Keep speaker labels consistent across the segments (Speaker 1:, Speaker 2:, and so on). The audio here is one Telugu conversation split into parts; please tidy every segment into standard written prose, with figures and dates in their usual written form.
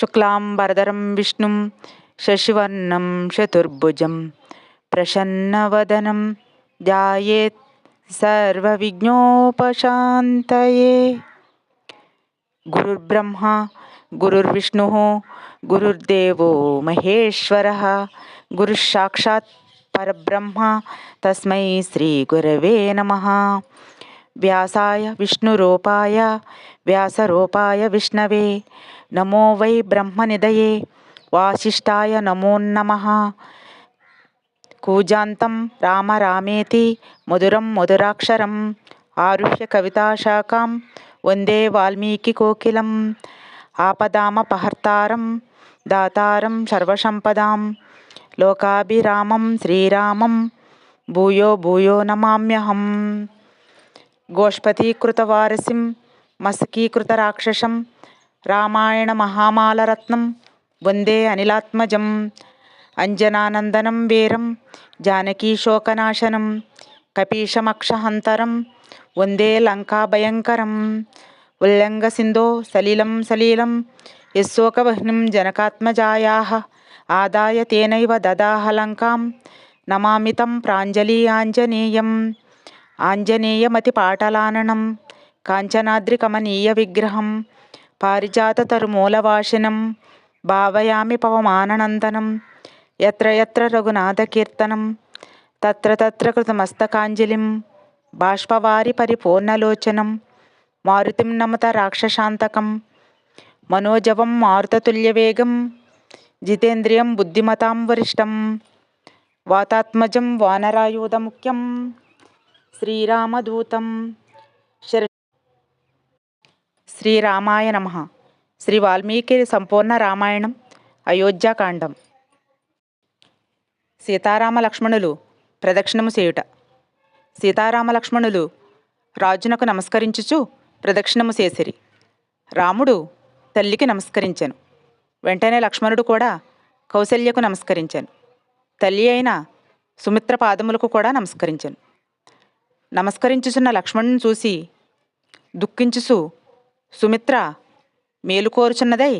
Speaker 1: శుక్లాంబరధరం విష్ణుం శశివర్ణం చతుర్భుజం ప్రసన్నవదనం ధ్యాయేత్ సర్వవిఘ్నోపశాంతయే. గురుర్బ్రహ్మ గురుర్విష్ణు గురుర్దేవో మహేశ్వరః గురుస్సాక్షాత్ పరబ్రహ్మ తస్మై శ్రీ గురవే నమః. వ్యాసాయ విష్ణురూపాయ వ్యాసరూపాయ విష్ణవే నమో వై బ్రహ్మనిధయే వాసిష్ఠాయ నమో నమః. కూజాంతం రామ రామేతి మధురం మధురాక్షరం ఆరుహ్య కవితాశాఖాం వందే వాల్మీకి కోకిలం. ఆపదామపహర్తారం దాతారం సర్వసంపదాం లోకాభిరామం శ్రీరామం భూయో భూయో నమామ్యహం. గోష్పతీకృతవారసిం మస్కీకృతరాక్షసం రామాయణ మహామాలరత్నం వందే అనిలాత్మజం. అంజనానందనం వీరం జానకీశోకనాశనం కపీశమక్షహంతరం వందే లంకాభయంకరం. ఉల్లంఘసింధో సలిలం సలీలం యశోకవహ్నిం జనకాత్మజాయాః ఆదాయ తేనైవ దదాహ లంకాం నమామితం ప్రాంజలి ఆంజనేయం. ఆంజనేయమతిపాటలాననం కాంచనాద్రికమనీయ విగ్రహం పారిజాతతరుమూలవాసినం భావయామి పవమాననందనం. యత్ర యత్ర రఘునాథకీర్తనం తత్ర తత్ర కృతమస్తకాంజలిం బాష్పవారి పరిపూర్ణలోచనం మారుతిం నమత రాక్షసాంతకం. మనోజవం మారుతతుల్యవేగం జితేంద్రియం బుద్ధిమతాం వరిష్టం వాతాత్మజం వానరాయూధముఖ్యం శ్రీరామదూతం శ్రీరామాయ నమః. శ్రీ వాల్మీకి సంపూర్ణ రామాయణం అయోధ్యాకాండం. సీతారామ లక్ష్మణులు ప్రదక్షిణము చేయుట. సీతారామ లక్ష్మణులు రాజునకు నమస్కరించుచు ప్రదక్షిణము చేసిరి. రాముడు తల్లికి నమస్కరించెను. వెంటనే లక్ష్మణుడు కూడా కౌసల్యకు నమస్కరించాను. తల్లి అయిన సుమిత్ర పాదములకు కూడా నమస్కరించాను. నమస్కరించుచున్న లక్ష్మణుని చూసి దుఃఖించుచు సుమిత్ర మేలుకోరుచున్నదై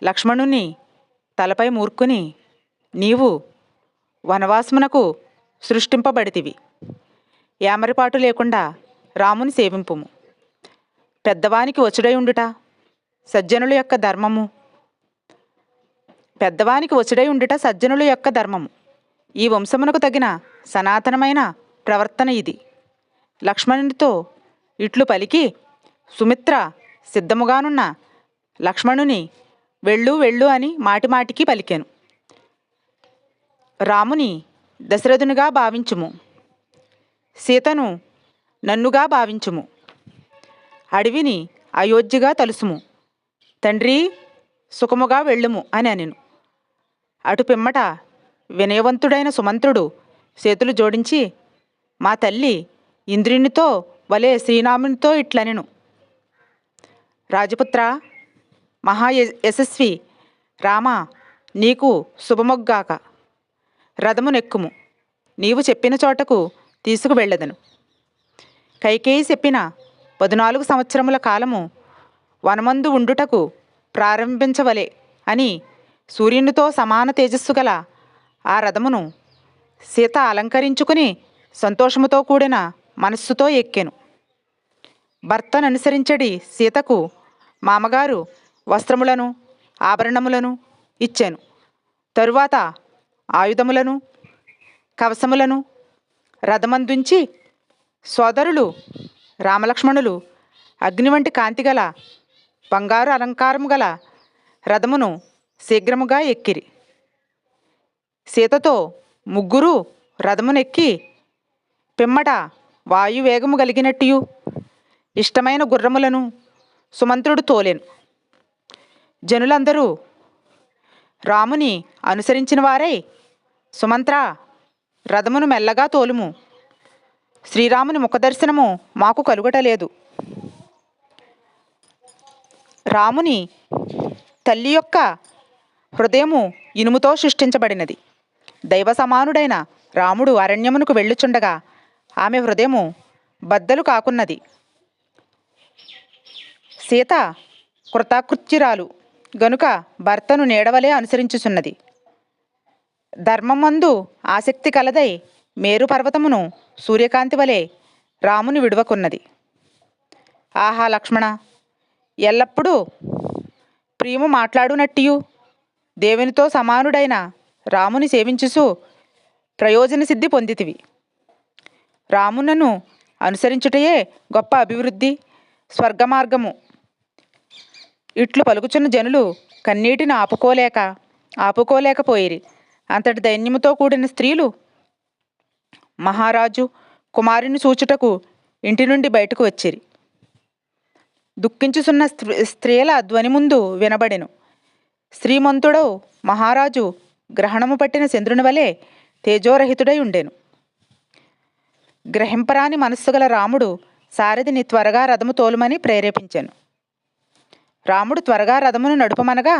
Speaker 1: లక్ష్మణుని తలపై మూర్ఖుని, నీవు వనవాసమునకు సృష్టింపబడితివి. యామరిపాటు లేకుండా రాముని సేవింపుము. పెద్దవానికి వచ్చుడై ఉండుట సజ్జనుల యొక్క ధర్మము. పెద్దవానికి వచ్చుడై ఉండుట సజ్జనుల యొక్క ధర్మము. ఈ వంశమునకు తగిన సనాతనమైన ప్రవర్తన ఇది. లక్ష్మణునితో ఇట్లు పలికి సుమిత్ర సిద్ధముగానున్న లక్ష్మణుని వెళ్ళు వెళ్ళు అని మాటిమాటికి పలికెను. రాముని దశరథునిగా భావించుము, సీతను నన్నుగా భావించుము, అడవిని అయోధ్యగా తలుసుము, తండ్రి సుఖముగా వెళ్ళుము అని అనెను. అటు పిమ్మట వినయవంతుడైన సుమంత్రుడు చేతులు జోడించి మా తల్లి ఇంద్రునితో వలె శ్రీరామునితో ఇట్లనెను. రాజపుత్ర, మహా యశస్వి రామ, నీకు శుభమొగ్గాక. రథమునెక్కుము, నీవు చెప్పిన చోటకు తీసుకువెళ్ళదను. కైకేయి చెప్పిన 14 సంవత్సరముల కాలము వనమందు ఉండుటకు ప్రారంభించవలే అని సూర్యునితో సమాన తేజస్సు గల ఆ రథమును సీత అలంకరించుకుని సంతోషముతో కూడిన మనస్సుతో ఎక్కెను. భర్తననుసరించడి సీతకు మామగారు వస్త్రములను ఆభరణములను ఇచ్చెను. తరువాత ఆయుధములను కవసములను రథమందుంచి సోదరులు రామలక్ష్మణులు అగ్ని వంటి కాంతి గల బంగారు అలంకారము గల రథమును శీఘ్రముగా ఎక్కిరి. సీతతో ముగ్గురు రథమునెక్కి పిమ్మట వాయువేగము కలిగినట్టు ఇష్టమైన గుర్రములను సుమంత్రుడు తోలెను. జనులందరూ రాముని అనుసరించిన వారై సుమంత్ర, రథమును మెల్లగా తోలుము, శ్రీరాముని ముఖదర్శనము మాకు కలుగటలేదు. రాముని తల్లి యొక్క హృదయము ఇనుముతో సృష్టించబడినది. దైవ సమానుడైన రాముడు అరణ్యమునకు వెళ్ళుచుండగా ఆమె హృదయము బద్దలు కాకున్నది. సీత కృతకృత్యురాలు గనుక భర్తను నీడవలే అనుసరించుచున్నది. ధర్మమందు ఆసక్తి కలదై మేరు పర్వతమును సూర్యకాంతి వలె రాముని విడువకున్నది. ఆహా లక్ష్మణ, ఎల్లప్పుడూ ప్రియము మాట్లాడునట్టియు దేవునితో సమానుడైన రాముని సేవించుచు ప్రయోజన సిద్ధి పొందితివి. రామునను అనుసరించుటయే గొప్ప అభివృద్ధి, స్వర్గమార్గము. ఇట్లు పలుకుచున్న జనులు కన్నీటిని ఆపుకోలేకపోయిరి. అంతటి దైన్యముతో కూడిన స్త్రీలు మహారాజు కుమారుని చూచుటకు ఇంటి నుండి బయటకు వచ్చిరి. దుఃఖించుచున్న స్త్రీల ధ్వని ముందు వినబడెను. శ్రీమంతుడో మహారాజు గ్రహణము పట్టిన చంద్రుని వలె తేజోరహితుడై ఉండెను. గ్రహింపరాని మనస్సు గల రాముడు సారథిని త్వరగా రథము తోలుమని ప్రేరేపించెను. రాముడు త్వరగా రథమును నడుపమనగా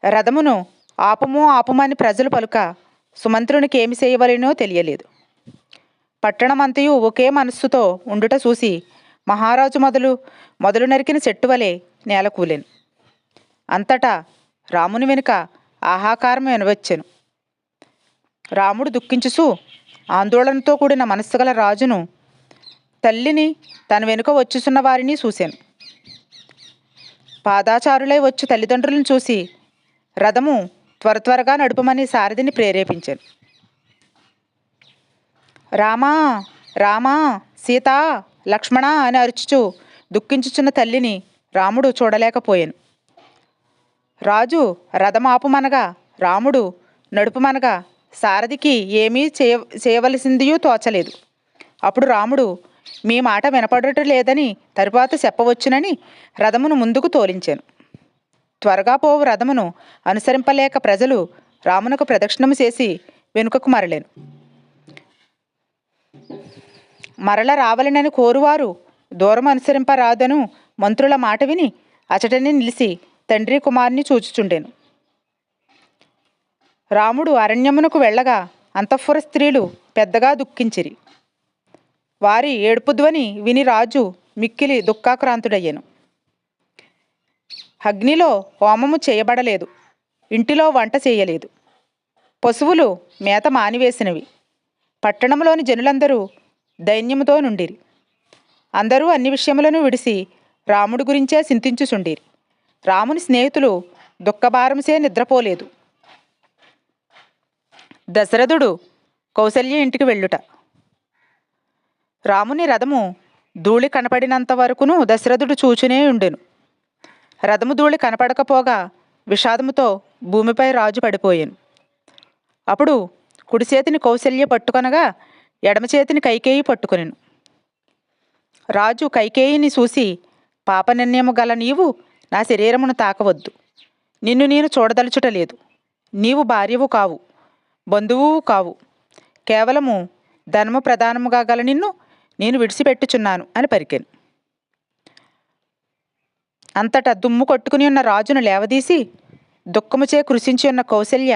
Speaker 1: రథమును ఆపుమని ప్రజలు పలుక సుమంత్రునికి ఏమి చేయవలెనో తెలియలేదు. పట్టణమంతయు ఒకే మనస్సుతో ఉండుట చూసి మహారాజు మొదలు నరికిన చెట్టు వలె నేలకూలెను. అంతటా రాముని వెనుక ఆహాకారం వినవచ్చెను. రాముడు దుఃఖించుచు ఆందోళనతో కూడిన మనస్సు గల రాజును, తల్లిని, తన వెనుక వచ్చుచున్న వారిని చూశాను. పాదాచారులై వచ్చు తల్లిదండ్రులను చూసి రథము త్వరగా నడుపమని సారథిని ప్రేరేపించాను. రామా రామా, సీత, లక్ష్మణ అని అరుచుచు దుఃఖించుచున్న తల్లిని రాముడు చూడలేకపోయాను. రాజు రథమాపుమనగా రాముడు నడుపుమనగా సారథికి ఏమీ చేయవలసిందియూ తోచలేదు. అప్పుడు రాముడు మీ మాట వినపడటం లేదని తరువాత చెప్పవచ్చునని రథమును ముందుకు తోలించాను. త్వరగా పోవు రథమును అనుసరింపలేక ప్రజలు రామునకు ప్రదక్షిణము చేసి వెనుకకు మరలేను. మరల రావలనని కోరువారు దూరం అనుసరింపరాదను మంత్రుల మాట విని అచటని నిలిచి తండ్రి కుమారుని చూచుచుండెను. రాముడు అరణ్యమునకు వెళ్ళగా అంతఃపుర స్త్రీలు పెద్దగా దుఃఖించిరి. వారి ఏడుపు ధ్వని విని రాజు మిక్కిలి దుఃఖాక్రాంతుడయ్యెను. అగ్నిలో హోమము చేయబడలేదు, ఇంటిలో వంట చేయలేదు, పశువులు మేత మానివేసినవి. పట్టణంలోని జనులందరూ దైన్యముతో నుండిరి. అందరూ అన్ని విషయములను విడిసి రాముడి గురించే చింతించుచుండిరి. రాముని స్నేహితులు దుఃఖభారముసే నిద్రపోలేదు. దశరథుడు కౌసల్య ఇంటికి వెళ్ళుట. రాముని రథము ధూళి కనపడినంత వరకును దశరథుడు చూచునే ఉండెను. రథము ధూళి కనపడకపోగా విషాదముతో భూమిపై రాజు పడిపోయాను. అప్పుడు కుడి చేతిని కౌసల్య పట్టుకొనగా ఎడమ చేతిని కైకేయి పట్టుకొనెను. రాజు కైకేయిని చూసి, పాపనిర్ణయము గల నీవు నా శరీరమును తాకవద్దు. నిన్ను నేను చూడదలుచుటలేదు. నీవు భార్యవు కావు, బంధువువు కావు. కేవలము ధనము ప్రధానముగా గల నిన్ను నేను విడిచిపెట్టుచున్నాను అని పలికెను. అంతటా దుమ్ము కొట్టుకుని ఉన్న రాజును లేవదీసి దుఃఖముచే కృషించి ఉన్న కౌసల్య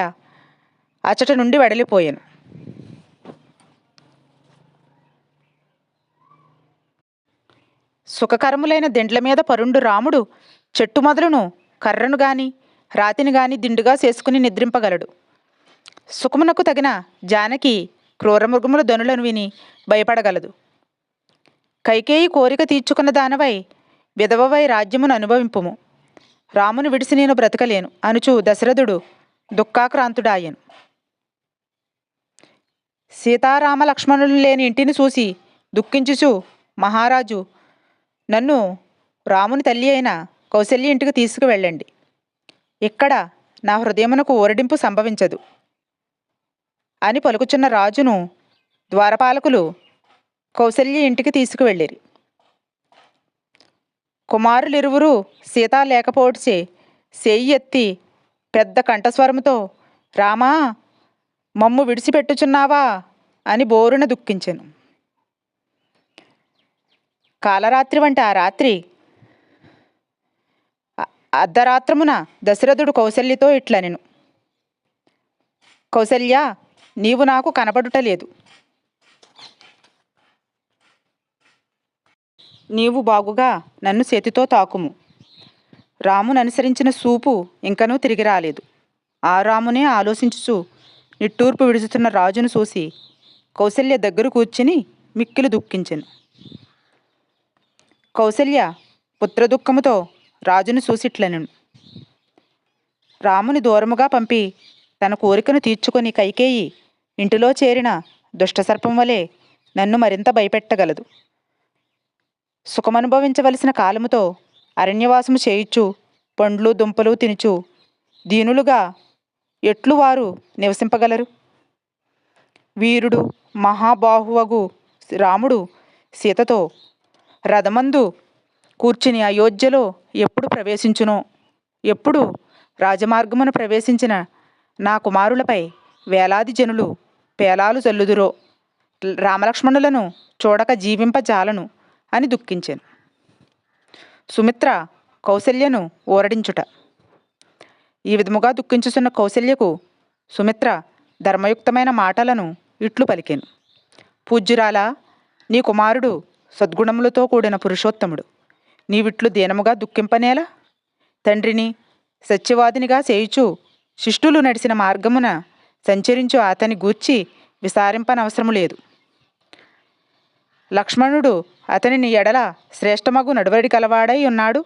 Speaker 1: అచట నుండి వెడలిపోయాను. సుఖకరములైన దిండ్ల మీద పరుండు రాముడు చెట్టు మొదలును కర్రను గాని రాతిని గాని దిండుగా చేసుకుని నిద్రింపగలడు. సుఖమునకు తగిన జానకి క్రూరమృగముల ధనులను విని భయపడగలదు. కైకేయి కోరిక తీర్చుకున్న దానవై విధవవై రాజ్యమును అనుభవింపుము. రామును విడిసి నేను బ్రతకలేను అనుచు దశరథుడు దుఃఖాక్రాంతుడాయను. సీతారామ లక్ష్మణులు లేని ఇంటిని చూసి దుఃఖించుచు మహారాజు, నన్ను రాముని తల్లి అయిన కౌసల్య ఇంటికి తీసుకువెళ్ళండి. ఇక్కడ నా హృదయమునకు ఊరడింపు సంభవించదు అని పలుకుచున్న రాజును ద్వారపాలకులు కౌసల్య ఇంటికి తీసుకువెళ్ళిరి. కుమారులిరువురు సీత లేకపోవటచే సేయి ఎత్తి పెద్ద కంఠస్వరముతో, రామా, మమ్ము విడిచిపెట్టుచున్నావా అని బోరున దుఃఖించెను. కాలరాత్రి వంటి ఆ రాత్రి అర్ధరాత్రమున దశరథుడు కౌసల్యతో ఇట్లనెను, కౌసల్య, నీవు నాకు కనబడుటలేదు. నీవు బాగుగా నన్ను చేతితో తాకుము. రాముని అనుసరించిన సూపు ఇంకనూ తిరిగి రాలేదు. ఆ రామునే ఆలోచించుచు నిట్టూర్పు విడుచుతున్న రాజును చూసి కౌసల్య దగ్గర కూర్చుని మిక్కిలి దుఃఖించెను. కౌసల్య పుత్రదుఃఖముతో రాజును చూసిట్లనెను. రాముని దూరముగా పంపి తన కోరికను తీర్చుకొని కైకేయి ఇంటిలో చేరిన దుష్టసర్పం వలె నన్ను మరింత భయపెట్టగలదు. సుఖమనుభవించవలసిన కాలముతో అరణ్యవాసము చేయుచు పండ్లు దుంపలు తినుచు దీనులుగా ఎట్లు వారు నివసింపగలరు? వీరుడు మహాబాహువగు రాముడు సీతతో రథమందు కూర్చుని అయోధ్యలో ఎప్పుడు ప్రవేశించునో, ఎప్పుడు రాజమార్గమును ప్రవేశించిన నా కుమారులపై వేలాది జనులు పేలాలు చల్లుదురో, రామలక్ష్మణులను చూడక జీవింపజాలను అని దుఃఖించాను. సుమిత్ర కౌసల్యను ఊరడించుట. ఈ విధముగా దుఃఖించుచున్న కౌసల్యకు సుమిత్ర ధర్మయుక్తమైన మాటలను ఇట్లు పలికెను. పూజ్యురాలా, నీ కుమారుడు సద్గుణములతో కూడిన పురుషోత్తముడు. నీవిట్లు దీనముగా దుఃఖింపనేలా? తండ్రిని సత్యవాదినిగా చేయుచు శిష్టులు నడిచిన మార్గమున సంచరించు అతని గూర్చి విసారింపనవసరము లేదు. లక్ష్మణుడు అతనిని ఎడల శ్రేష్టమగు నడువడి కలవాడై ఉన్నాడు.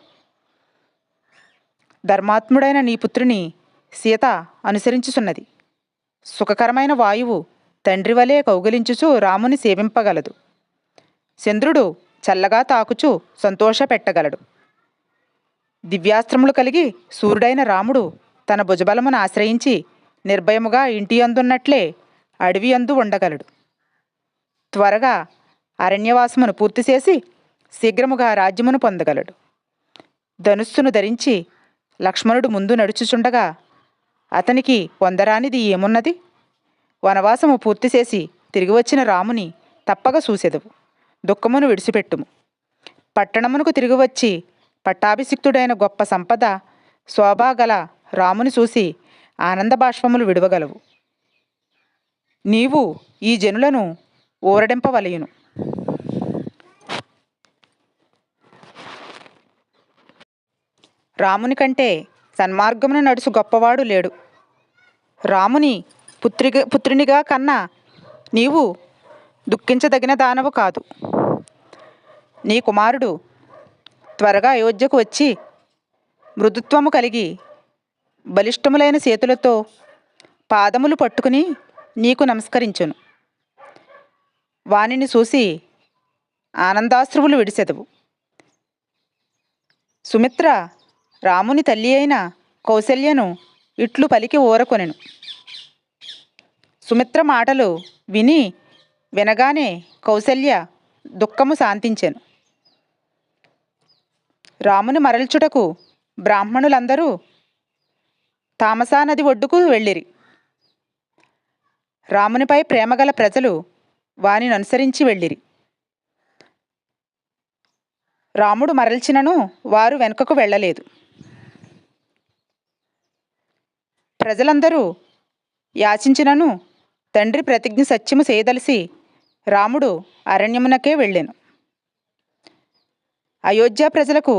Speaker 1: ధర్మాత్ముడైన నీ పుత్రుని సీత అనుసరించుచున్నది. సుఖకరమైన వాయువు తండ్రి వలె కౌగిలించుచు రాముని సేవింపగలదు. చంద్రుడు చల్లగా తాకుచు సంతోషపెట్టగలడు. దివ్యాస్త్రములు కలిగి సూర్యుడైన రాముడు తన భుజబలమును ఆశ్రయించి నిర్భయముగా ఇంటి అందున్నట్లే అడవి అందు ఉండగలడు. త్వరగా అరణ్యవాసమును పూర్తి చేసి శీఘ్రముగా రాజ్యమును పొందగలడు. ధనుస్సును ధరించి లక్ష్మణుడు ముందు నడుచుచుండగా అతనికి పొందరానిది ఏమున్నది? వనవాసము పూర్తి చేసి తిరిగి వచ్చిన రాముని తప్పక చూసెదవు. దుఃఖమును విడిచిపెట్టుము. పట్టణమునకు తిరిగి వచ్చి పట్టాభిషిక్తుడైన గొప్ప సంపద శోభాగల రాముని చూసి ఆనంద బాష్పములు విడవగలవు. నీవు ఈ జనులను ఊరడింపవలయును. రాముని కంటే సన్మార్గమున నడుచు గొప్పవాడు లేడు. రాముని పుత్రునిగా కన్నా నీవు దుఃఖించదగిన దానవు కాదు. నీ కుమారుడు త్వరగా అయోధ్యకు వచ్చి మృదుత్వము కలిగి బలిష్టములైన చేతులతో పాదములు పట్టుకుని నీకు నమస్కరించును. వానిని చూసి ఆనందాశ్రువులు విడిసెదవు. సుమిత్ర రాముని తల్లి అయిన కౌసల్యను ఇట్లు పలికి ఊరకొనెను. సుమిత్ర మాటలు వినగానే కౌసల్య దుఃఖము శాంతించెను. రాముని మరల్చుటకు బ్రాహ్మణులందరూ తామసా నది ఒడ్డుకు వెళ్ళిరి. రామునిపై ప్రేమగల ప్రజలు వానిని అనుసరించి వెళ్ళిరి. రాముడు మరల్చినను వారు వెనుకకు వెళ్ళలేదు. ప్రజలందరూ యాచించినను తండ్రి ప్రతిజ్ఞ సత్యము చేయదలిసి రాముడు అరణ్యమునకే వెళ్ళెను. అయోధ్య ప్రజలకు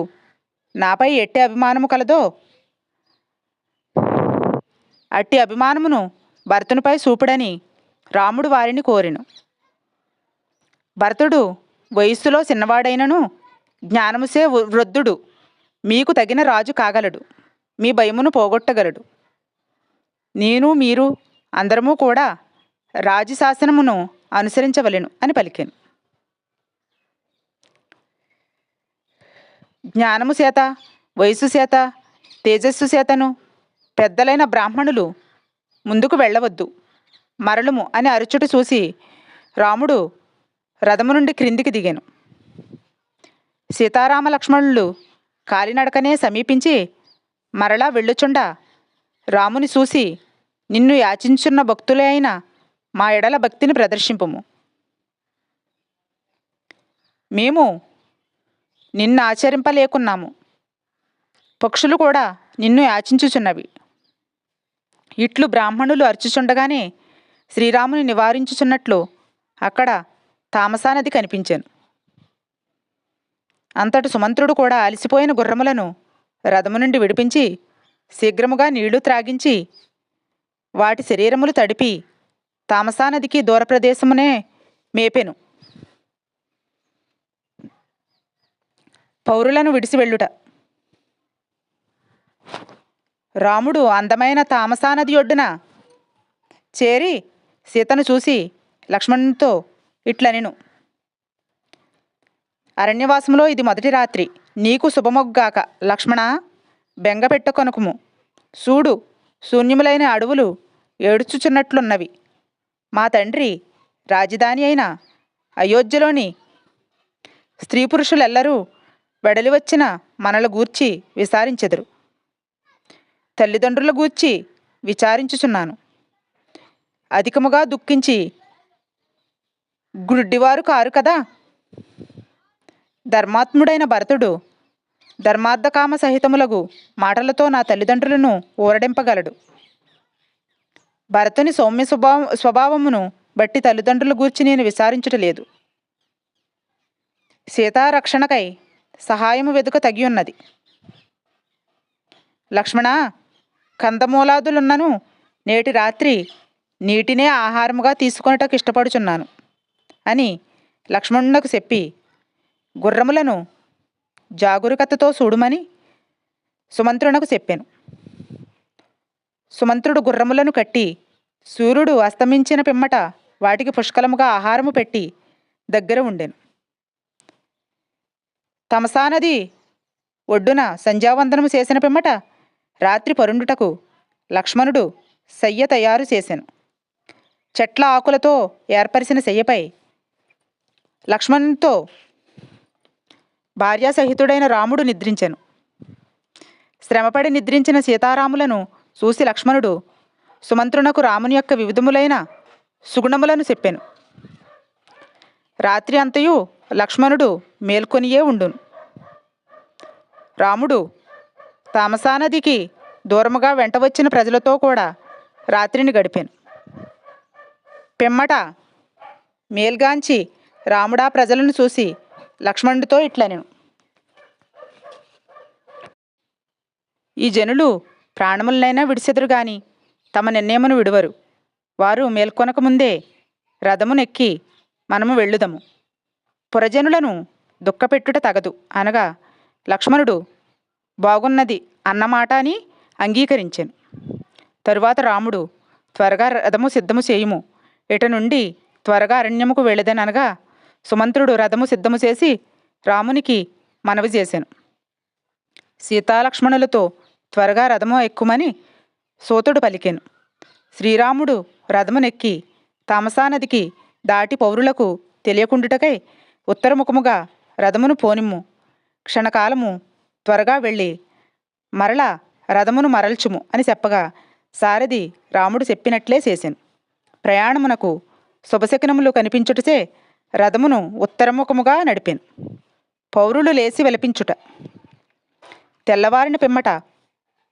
Speaker 1: నాపై ఎట్టి అభిమానము కలదో అట్టి అభిమానమును భరతునిపై చూపుడని రాముడు వారిని కోరెను. భరతుడు వయస్సులో చిన్నవాడైనను జ్ఞానముసే వృద్ధుడు. మీకు తగిన రాజు కాగలడు. మీ భయమును పోగొట్టగలడు. నేను మీరు అందరము కూడా రాజశాసనమును అనుసరించవలెను అని పలికాను. జ్ఞానము చేత, వయస్సు చేత, తేజస్సు చేతను పెద్దలైన బ్రాహ్మణులు ముందుకు వెళ్ళవద్దు, మరలుము అని అరుచుట చూసి రాముడు రథము నుండి క్రిందికి దిగాను. సీతారామ లక్ష్మణులు కాలినడకనే సమీపించి మరలా వెళ్ళుచుండ రాముని చూసి, నిన్ను యాచించున్న భక్తులే అయిన మా ఎడల భక్తిని ప్రదర్శింపుము. మేము నిన్ను ఆచరింపలేకున్నాము. పక్షులు కూడా నిన్ను యాచించుచున్నవి. ఇట్లు బ్రాహ్మణులు అర్చుచుండగానే శ్రీరాముని నివారించుచున్నట్లు అక్కడ తామసా నది కనిపించాను. అంతటి సుమంత్రుడు కూడా అలసిపోయిన గుర్రములను రథము నుండి విడిపించి శీఘ్రముగా నీళ్లు త్రాగించి వాటి శరీరములు తడిపి తామసా నదికి దూర ప్రదేశమునే మేపెను. పౌరులను విడిసి వెళ్ళుట. రాముడు అందమైన తామసా నది ఒడ్డున చేరి సీతను చూసి లక్ష్మణునితో ఇట్లనెను: అరణ్యవాసములో ఇది మొదటి రాత్రి. నీకు శుభమొగ్గాక లక్ష్మణ, బెంగ పెట్టుకొనకుము. చూడు, శూన్యములైన అడవులు ఏడుచుచున్నట్లున్నవి. మా తండ్రి రాజధాని అయిన అయోధ్యలోని స్త్రీ పురుషులెల్లరూ వెడలి వచ్చిన మనల గూర్చి విచారించెదరు. తల్లిదండ్రుల గూర్చి విచారించుచున్నాను. అధికముగా దుఃఖించి గుడ్డివారు కారు కదా. ధర్మాత్ముడైన భరతుడు ధర్మార్థకామ సహితములగు మాటలతో నా తల్లిదండ్రులను ఊరడింపగలడు. భరతుని సౌమ్య స్వభావమును బట్టి తల్లిదండ్రుల గూర్చి నేను విచారించుటలేదు. సీతారక్షణకై సహాయము వెదుక తగియున్నది. లక్ష్మణ, కందమూలాదులున్నను నేటి రాత్రి నీటినే ఆహారముగా తీసుకొనుటకు ఇష్టపడుచున్నాను అని లక్ష్మణునకు చెప్పి గుర్రములను జాగరూకతతో చూడుమని సుమంత్రునకు చెప్పాను. సుమంత్రుడు గుర్రములను కట్టి సూర్యుడు అస్తమించిన పిమ్మట వాటికి పుష్కలముగా ఆహారము పెట్టి దగ్గర ఉండెను. తమసా నది ఒడ్డున సంధ్యావందనము చేసిన పిమ్మట రాత్రి పరుండుటకు లక్ష్మణుడు శయ్య తయారు చేశాను. చెట్ల ఆకులతో ఏర్పరిచిన శయ్యపై లక్ష్మణునితో భార్యాసహితుడైన రాముడు నిద్రించెను. శ్రమపడి నిద్రించిన సీతారాములను చూసి లక్ష్మణుడు సుమంత్రునకు రాముని యొక్క వివిధములైన సుగుణములను చెప్పాను. రాత్రి అంతయు లక్ష్మణుడు మేల్కొనియే ఉండును. రాముడు తామసా నదికి దూరముగా వెంట వచ్చిన ప్రజలతో కూడా రాత్రిని గడిపాను. పిమ్మట మేల్గాంచి రాముడా ప్రజలను చూసి లక్ష్మణుడితో ఇట్లనెను: ఈ జనులు ప్రాణములనైనా విడిచెదరు గాని తమ నిర్ణయమును విడువరు. వారు మేల్కొనక ముందే రథమునెక్కి మనము వెళ్ళుదము. పురజనులను దుఃఖపెట్టుట తగదు అనగా లక్ష్మణుడు బాగున్నది అన్నమాట అని అంగీకరించాను. తరువాత రాముడు త్వరగా రథము సిద్ధము చేయుము, ఇట నుండి త్వరగా అరణ్యముకు వెళ్ళదనగా సుమంత్రుడు రథము సిద్ధము చేసి రామునికి మనవి చేశాను. సీతాలక్ష్మణులతో త్వరగా రథము ఎక్కుమని సూతుడు పలికెను. శ్రీరాముడు రథమునెక్కి తామసా నదికి దాటి పౌరులకు తెలియకుండుటకై ఉత్తరముఖముగా రథమును పోనిమ్ము, క్షణకాలము త్వరగా వెళ్ళి మరల రథమును మరల్చుము అని చెప్పగా సారథి రాముడు చెప్పినట్లే చేశాను. ప్రయాణమునకు శుభశకునములు కనిపించుటచే రథమును ఉత్తరముఖముగా నడిపాను. పౌరులు లేచి విలపించుట. తెల్లవారిన పిమ్మట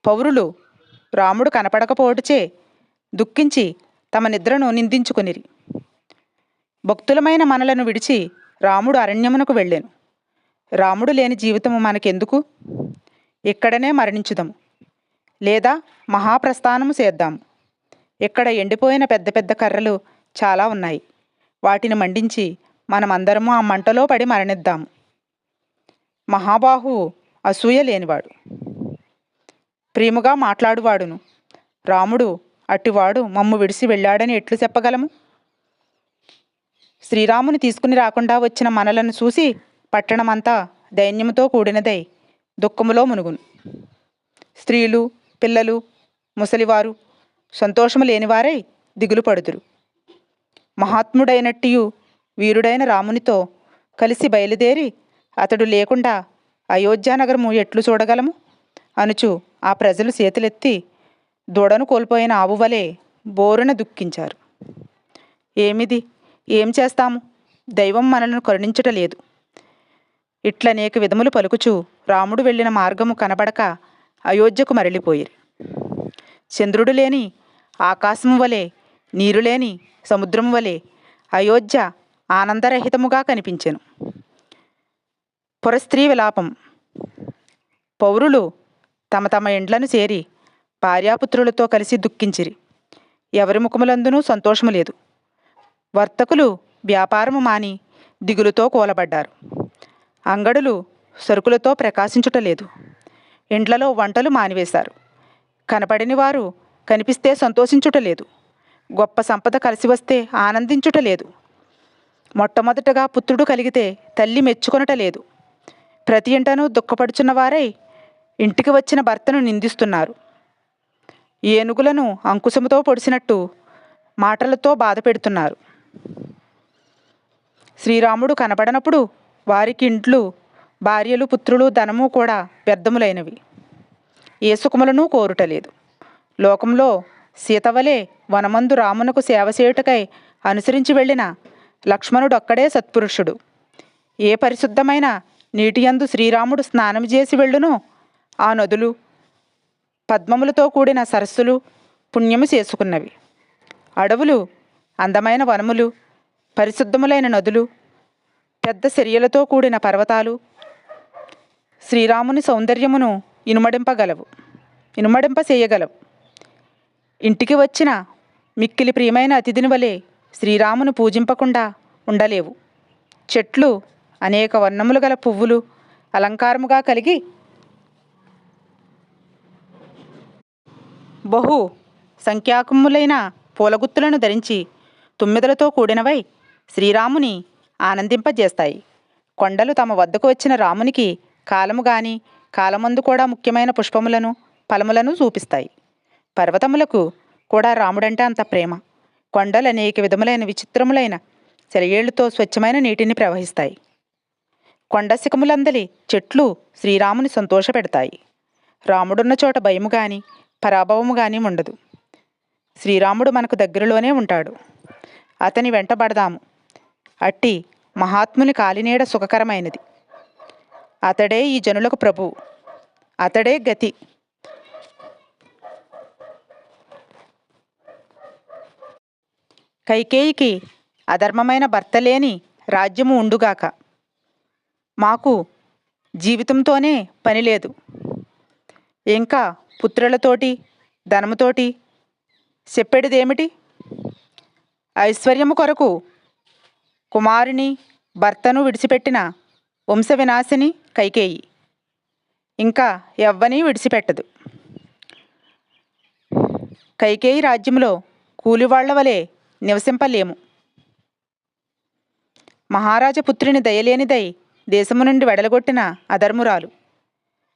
Speaker 1: పౌరులు రాముడు కనపడకపోవటచే దుఃఖించి తమ నిద్రను నిందించుకొనిరి. భక్తులమైన మనలను విడిచి రాముడు అరణ్యమునకు వెళ్ళాను. రాముడు లేని జీవితము మనకెందుకు? ఇక్కడనే మరణించుదాము, లేదా మహాప్రస్థానము చేద్దాము. ఇక్కడ ఎండిపోయిన పెద్ద పెద్ద కర్రలు చాలా ఉన్నాయి. వాటిని మండించి మనమందరము ఆ మంటలో పడి మరణిద్దాము. మహాబాహువు అసూయ లేనివాడు, ప్రేమగా మాట్లాడువాడును. రాముడు అట్టివాడు మమ్ము విడిసి వెళ్ళాడని ఎట్లు చెప్పగలము? శ్రీరాముని తీసుకుని రాకుండా వచ్చిన మనలను చూసి పట్టణమంతా దైన్యముతో కూడినదై దుఃఖములో మునుగును. స్త్రీలు, పిల్లలు, ముసలివారు సంతోషము లేనివారై దిగులు పడుదురు. మహాత్ముడైనట్టియు వీరుడైన రామునితో కలిసి బయలుదేరి అతడు లేకుండా అయోధ్యానగరము ఎట్లు చూడగలము అనుచు ఆ ప్రజలు చేతులెత్తి దూడను కోల్పోయిన ఆవువలే బోరున దుఃఖించారు. ఏమిది, ఏం చేస్తాము? దైవం మనలను కరుణించటలేదు. ఇట్లనేక విధములు పలుకుచు రాముడు వెళ్ళిన మార్గము కనబడక అయోధ్యకు మరలిపోయిరి. చంద్రుడు లేని ఆకాశము వలె, నీరు లేని సముద్రము వలె అయోధ్య ఆనందరహితముగా కనిపించెను. పురస్త్రీ విలాపం. పౌరులు తమ తమ ఇండ్లను చేరి భార్యాపుత్రులతో కలిసి దుఃఖించిరి. ఎవరి ముఖములందునూ సంతోషము లేదు. వర్తకులు వ్యాపారము మాని దిగులుతో కూలబడ్డారు. అంగడులు సరుకులతో ప్రకాశించుటలేదు. ఇండ్లలో వంటలు మానివేశారు. కనపడిన వారు కనిపిస్తే సంతోషించుటలేదు. గొప్ప సంపద కలిసి వస్తే ఆనందించుటలేదు. మొట్టమొదటగా పుత్రుడు కలిగితే తల్లి మెచ్చుకొనటలేదు. ప్రతి ఇంటనూ దుఃఖపడుచున్న వారై ఇంటికి వచ్చిన భర్తను నిందిస్తున్నారు. ఏనుగులను అంకుశముతో పొడిచినట్టు మాటలతో బాధ పెడుతున్నారు. శ్రీరాముడు కనపడనప్పుడు వారికి ఇండ్లు, భార్యలు, పుత్రులు, ధనము కూడా వ్యర్థములైనవి. ఏ సుఖములను కోరుటలేదు. లోకంలో సీతవలే వనమందు రామునకు సేవ చేయుటకై అనుసరించి వెళ్ళిన లక్ష్మణుడొక్కడే సత్పురుషుడు. ఏ పరిశుద్ధమైన నీటియందు శ్రీరాముడు స్నానం చేసి వెళ్ళునో ఆ నదులు, పద్మములతో కూడిన సరస్సులు పుణ్యము చేసుకున్నవి. అడవులు, అందమైన వనములు, పరిశుద్ధములైన నదులు, పెద్ద చర్యలతో కూడిన పర్వతాలు శ్రీరాముని సౌందర్యమును ఇనుమడింప చేయగలవు. ఇంటికి వచ్చిన మిక్కిలి ప్రియమైన అతిథిని వలె శ్రీరామును పూజింపకుండా ఉండలేవు. చెట్లు అనేక వర్ణములు గల పువ్వులు అలంకారముగా కలిగి బహు సంఖ్యాకములైన పూలగుత్తులను ధరించి తుమ్మెదలతో కూడినవై శ్రీరాముని ఆనందింపజేస్తాయి. కొండలు తమ వద్దకు వచ్చిన రామునికి కాలము గాని కాలమందు కూడా ముఖ్యమైన పుష్పములను, ఫలములను చూపిస్తాయి. పర్వతములకు కూడా రాముడంటే అంత ప్రేమ. కొండలు అనేక విధములైన విచిత్రములైన సెలయేళ్లతో స్వచ్ఛమైన నీటిని ప్రవహిస్తాయి. కొండ శిఖములందలి చెట్లు శ్రీరాముని సంతోషపెడతాయి. రాముడున్న చోట భయము గాని పరాభవము గాని ఉండదు. శ్రీరాముడు మనకు దగ్గరలోనే ఉంటాడు. అతని వెంటబడదాము. అట్టి మహాత్ముని కాలినీడ సుఖకరమైనది. అతడే ఈ జనులకు ప్రభువు. అతడే గతి. కైకేయికి అధర్మమైన భర్త లేని రాజ్యము ఉండుగాక. మాకు జీవితంతోనే పని లేదు. ఇంకా పుత్రులతోటి, ధనముతోటి చెప్పేటిదేమిటి? ఐశ్వర్యము కొరకు కుమారుని, భర్తను విడిచిపెట్టిన వంశవినాశిని కైకేయి ఇంకా ఎవ్వనీ విడిచిపెట్టదు. కైకేయి రాజ్యంలో కూలివాళ్ల వలె నివసింపలేము. మహారాజపుత్రిని దయలేనిదై దేశము నుండి వెడలగొట్టిన అధర్మురాలు.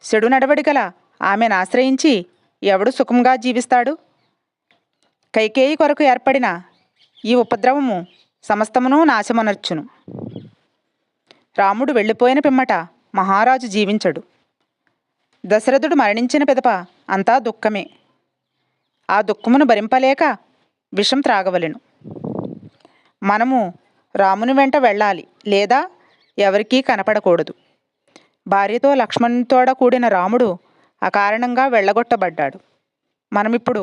Speaker 1: చెడు నడవడిగల ఆమెను ఆశ్రయించి ఎవడు సుఖంగా జీవిస్తాడు? కైకేయి కొరకు ఏర్పడిన ఈ ఉపద్రవము సమస్తమును నాశమనర్చును. రాముడు వెళ్ళిపోయిన పిమ్మట మహారాజు జీవించడు. దశరథుడు మరణించిన పిదప అంతా దుఃఖమే. ఆ దుఃఖమును భరింపలేక విషం త్రాగవలెను. మనము రాముని వెంట వెళ్ళాలి, లేదా ఎవరికీ కనపడకూడదు. భార్యతో లక్ష్మణునితోడ కూడిన రాముడు అకారణంగా వెళ్ళగొట్టబడ్డాడు. మనమిప్పుడు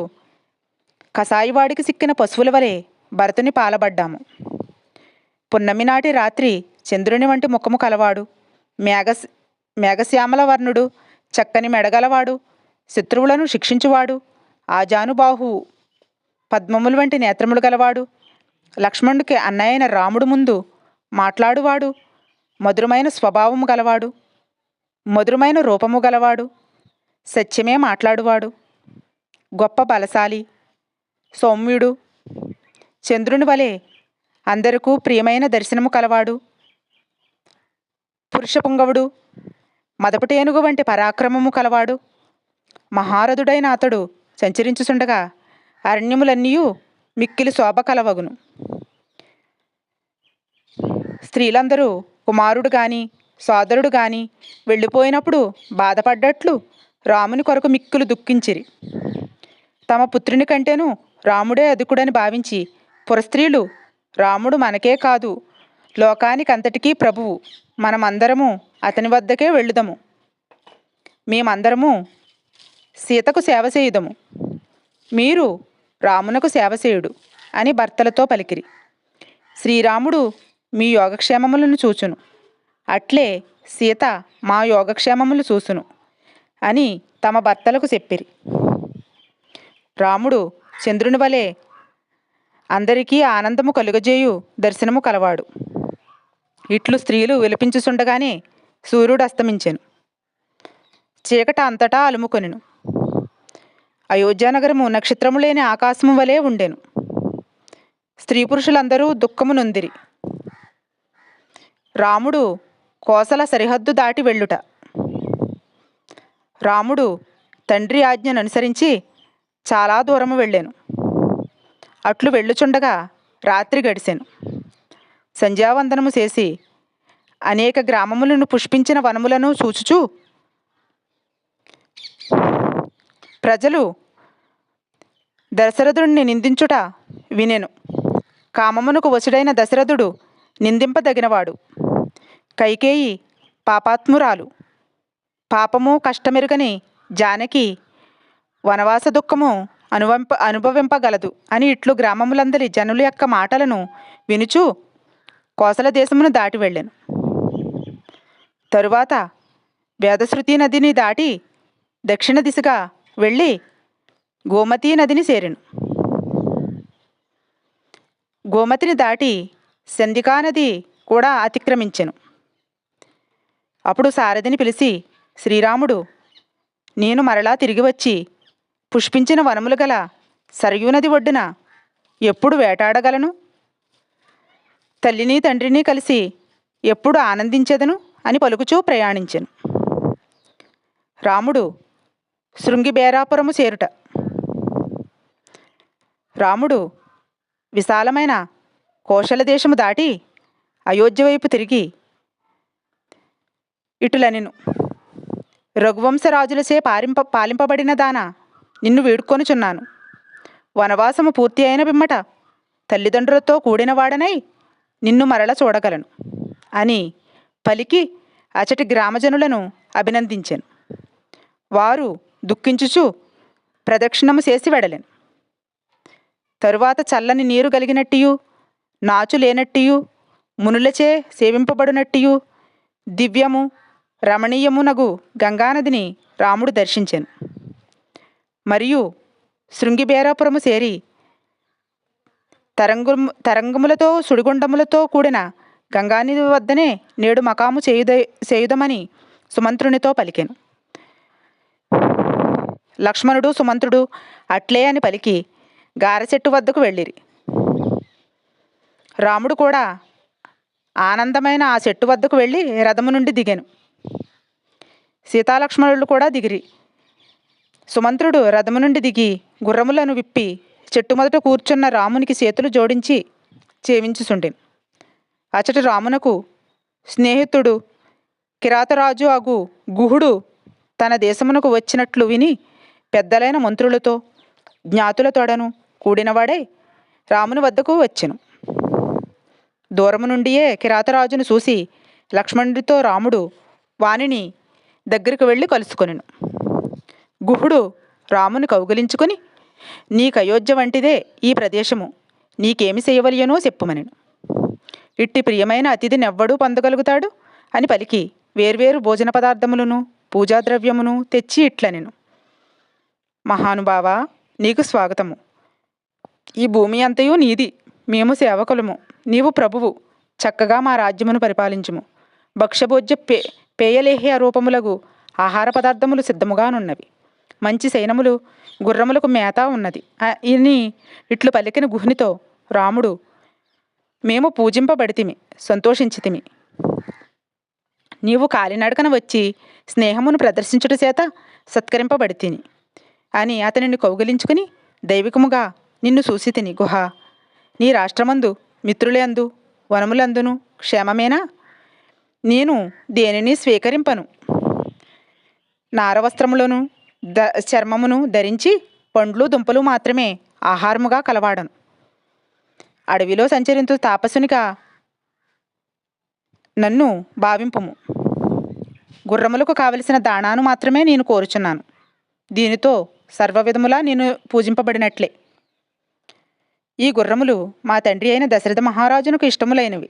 Speaker 1: కసాయివాడికి సిక్కిన పశువుల వలె భరతుని పాలబడ్డాము. పున్నమి నాటి రాత్రి చంద్రుని వంటి ముఖము కలవాడు, మేఘశ్యామల వర్ణుడు, చక్కని మెడగలవాడు, శత్రువులను శిక్షించువాడు, ఆజానుబాహువు, పద్మముల వంటి నేత్రములు గలవాడు, లక్ష్మణుడికి అన్నయ్యైన రాముడు ముందు మాట్లాడువాడు, మధురమైన స్వభావము గలవాడు, మధురమైన రూపము గలవాడు, సత్యమే మాట్లాడువాడు, గొప్ప బలశాలి, సౌమ్యుడు, చంద్రుని వలె అందరికీ ప్రియమైన దర్శనము కలవాడు, పురుషపుంగవుడు, మదపుటేనుగు వంటి పరాక్రమము కలవాడు, మహారథుడైన అతడు సంచరించుచుండగా అరణ్యములన్నీయు మిక్కిలి శోభ కలవగును. స్త్రీలందరూ కుమారుడు గాని సోదరుడు గాని వెళ్ళిపోయినప్పుడు బాధపడ్డట్లు రాముని కొరకు మిక్కులు దుఃఖించిరి. తమ పుత్రుని కంటేను రాముడే అధికుడని భావించి పురస్త్రీలు రాముడు మనకే కాదు లోకానికంతటికీ ప్రభువు, మనమందరము అతని వద్దకే వెళ్ళుదము, మేమందరము సీతకు సేవ చేయుదము, మీరు రామునకు సేవ చేయుడు అని భర్తలతో పలికిరి. శ్రీరాముడు మీ యోగక్షేమములను చూచును, అట్లే సీత మా యోగక్షేమములు చూసును అని తమ భర్తలకు చెప్పిరి. రాముడు చంద్రుని వలె అందరికీ ఆనందము కలుగజేయు దర్శనము కలవాడు. ఇట్లు స్త్రీలు విలపించుచుండగానే సూర్యుడు అస్తమించెను. చీకట అంతటా అలుముకొనెను. అయోధ్యానగరము నక్షత్రము లేని ఆకాశము వలె ఉండెను. స్త్రీ పురుషులందరూ దుఃఖము నొందిరి. రాముడు కోసల సరిహద్దు దాటి వెళ్ళుట. రాముడు తండ్రి ఆజ్ఞను అనుసరించి చాలా దూరము వెళ్ళాను. అట్లు వెళ్ళుచుండగా రాత్రి గడిసెను. సంధ్యావందనము చేసి అనేక గ్రామములను పుష్పించిన వనములను చూచుచూ ప్రజలు దశరథుడిని నిందించుట వినెను. కామమునకు వశుడైన దశరథుడు నిందింపదగినవాడు. కైకేయి పాపాత్మురాలు. పాపము కష్టమెరుగని జానకి వనవాస దుఃఖము అనుభవింపగలదు అని ఇట్లు గ్రామములందరి జనుల యొక్క మాటలను వినుచూ కోసల దేశమును దాటి వెళ్ళాను. తరువాత వేదశ్రుతి నదిని దాటి దక్షిణ దిశగా వెళ్ళి గోమతీ నదిని చేరెను. గోమతిని దాటి సంధికా నది కూడా అతిక్రమించెను. అప్పుడు సారథిని పిలిచి, శ్రీరాముడు, నేను మరలా తిరిగి వచ్చి పుష్పించిన వనములు గల సరయూ నది ఒడ్డున ఎప్పుడు వేటాడగలను? తల్లిని తండ్రిని కలిసి ఎప్పుడు ఆనందించెదను అని పలుకుచూ ప్రయాణించెను. రాముడు శృంగిబేరాపురము చేరుట. రాముడు విశాలమైన కోశల దేశము దాటి అయోధ్య వైపు తిరిగి ఇటులనెను, రఘువంశరాజులచే పాలింపబడిన దానా, నిన్ను వేడుకొనుచున్నాను. వనవాసము పూర్తి అయిన పిమ్మట తల్లిదండ్రులతో కూడినవాడనై నిన్ను మరల చూడగలను అని పలికి అచటి గ్రామజనులను అభినందించెను. వారు దుఃఖించుచు ప్రదక్షిణము చేసి వెడలెను. తరువాత చల్లని నీరు కలిగినట్టియు నాచు లేనట్టియు మునులచే సేవింపబడినట్టియు దివ్యము రమణీయమునగు గంగానదిని రాముడు దర్శించెను. మరియు శృంగిబేరాపురము చేరి తరంగములతో సుడిగుండములతో కూడిన గంగానది వద్దనే నేడు మకాము చేయుదమని సుమంత్రునితో పలికెను. లక్ష్మణుడు సుమంత్రుడు అట్లే అని పలికి గారచెట్టు వద్దకు వెళ్ళిరి. రాముడు కూడా ఆనందమైన ఆ చెట్టు వద్దకు వెళ్ళి రథము నుండి దిగాను. సీతాలక్ష్మణులు కూడా దిగిరి. సుమంత్రుడు రథము నుండి దిగి గుర్రములను విప్పి చెట్టు మొదట కూర్చున్న రామునికి చేతులు జోడించి చేవించుచుండెను. అచటి రామునకు స్నేహితుడు కిరాతరాజు అగు గుహుడు తన దేశమునకు వచ్చినట్లు విని పెద్దలైన మంత్రులతో జ్ఞాతులతోడను కూడినవాడై రాముని వద్దకు వచ్చెను. దూరము నుండియే కిరాతరాజును చూసి లక్ష్మణుడితో రాముడు వానిని దగ్గరికి వెళ్ళి కలుసుకొనెను. గుహుడు రాముని కౌగిలించుకొని, నీకు అయోధ్య వంటిదే ఈ ప్రదేశము, నీకేమి చేయవలయనో చెప్పుమనెను. ఇట్టి ప్రియమైన అతిథినెవ్వడూ పొందగలుగుతాడు అని పలికి వేర్వేరు భోజన పదార్థములను పూజాద్రవ్యమును తెచ్చి ఇట్లనెను. మహానుభావా, నీకు స్వాగతము. ఈ భూమి అంతయు నీది, మేము సేవకులము, నీవు ప్రభువు. చక్కగా మా రాజ్యమును పరిపాలించుము. భక్ష్యభోజ్య పేయలేహ్య రూపములగు ఆహార పదార్థములు సిద్ధముగానున్నవి. మంచి సైనములు గుర్రములకు మేత ఉన్నది అని ఇట్లు పలికిన గుహునితో రాముడు, మేము పూజింపబడితిమి, సంతోషించితిమి. నీవు కాలినడకన వచ్చి స్నేహమును ప్రదర్శించుట చేత సత్కరింపబడితిని అని అతనిని కౌగిలించుకుని, దైవికముగా నిన్ను చూసితిని గుహ. నీ రాష్ట్రమందు మిత్రులందు వనములందును క్షేమమేనా? నేను దేనిని స్వీకరింపను. నారవస్త్రములను చర్మమును ధరించి పండ్లు దుంపలు మాత్రమే ఆహారముగా కలవాడను. అడవిలో సంచరించు తాపసునిగా నన్ను భావింపుము. గుర్రములకు కావలసిన దాణాను మాత్రమే నేను కోరుచున్నాను. దీనితో సర్వవిధములా నేను పూజింపబడినట్లే. ఈ గుర్రములు మా తండ్రి అయిన దశరథ మహారాజునకు ఇష్టములైనవి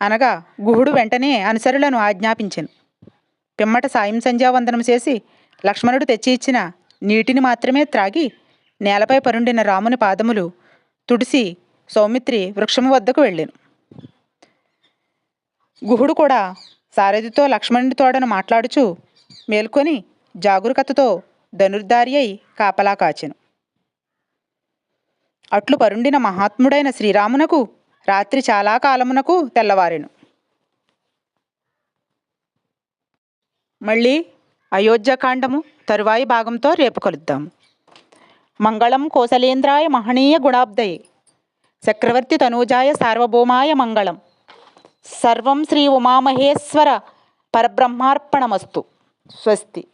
Speaker 1: అనగా గుహుడు వెంటనే అనుసరులను ఆజ్ఞాపించెను. పిమ్మట సాయం సంధ్యావందనం చేసి లక్ష్మణుడు తెచ్చి ఇచ్చిన నీటిని మాత్రమే త్రాగి నేలపై పరుండిన రాముని పాదములు తుడిసి సౌమిత్రి వృక్షము వద్దకు వెళ్ళాను. గుహుడు కూడా సారథితో లక్ష్మణుడి తోడను మాట్లాడుచు మేల్కొని జాగరూకతతో ధనుర్ధారి అయి కాపలా కాచెను. అట్లు పరుండిన మహాత్ముడైన శ్రీరామునకు రాత్రి చాలా కాలమునకు తెల్లవారెను. మళ్ళీ అయోధ్యకాండము తరువాయి భాగంతో రేపు కలుద్దాము. మంగళం కోసలేంద్రాయ మహనీయ గుణాబ్దయే చక్రవర్తి తనూజాయ సార్వభౌమాయ మంగళం. సర్వం శ్రీ ఉమామహేశ్వర పరబ్రహ్మార్పణమస్తు. స్వస్తి.